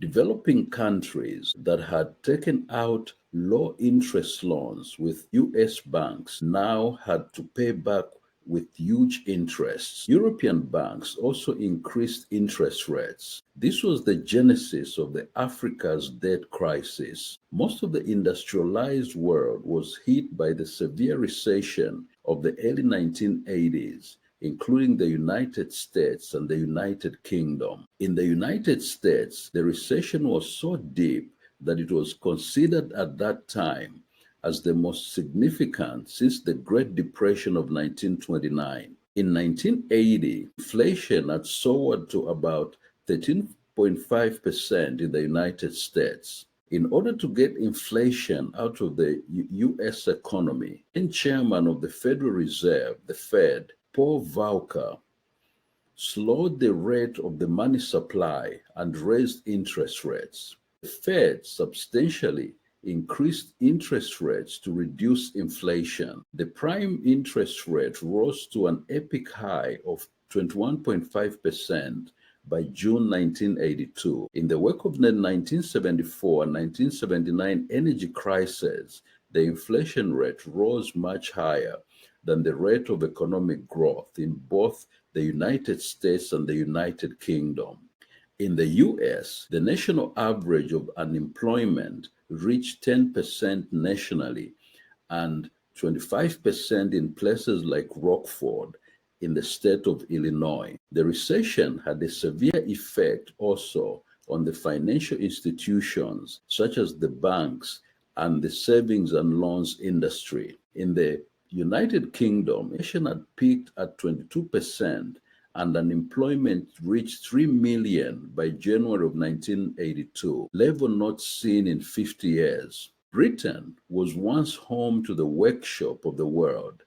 Developing countries that had taken out low interest loans with US banks now had to pay back with huge interests. European banks also increased interest rates. This was the genesis of the Africa's debt crisis. Most of the industrialized world was hit by the severe recession of the early 1980s, including the United States and the United Kingdom. In the United States, the recession was so deep that it was considered at that time as the most significant since the Great Depression of 1929. In 1980, inflation had soared to about 13.5% in the United States. In order to get inflation out of the US economy, then chairman of the Federal Reserve, the Fed, Paul Volcker, slowed the rate of the money supply and raised interest rates. The Fed substantially increased interest rates to reduce inflation. The prime interest rate rose to an epic high of 21.5% by June 1982. In the wake of the 1974 and 1979 energy crises, the inflation rate rose much higher than the rate of economic growth in both the United States and the United Kingdom. In the US, the national average of unemployment reached 10% nationally and 25% in places like Rockford in the state of Illinois. The recession had a severe effect also on the financial institutions such as the banks and the savings and loans industry. In the United Kingdom, inflation had peaked at 22% and unemployment reached 3 million by January of 1982, level not seen in 50 years. Britain was once home to the workshop of the world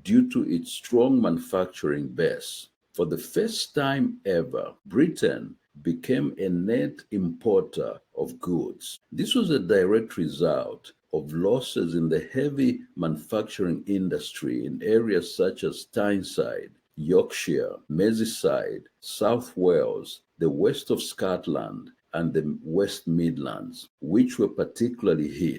due to its strong manufacturing base. For the first time ever, Britain became a net importer of goods. This was a direct result of losses in the heavy manufacturing industry in areas such as Tyneside, Yorkshire, Merseyside, South Wales, the west of Scotland, and the West Midlands, which were particularly hit.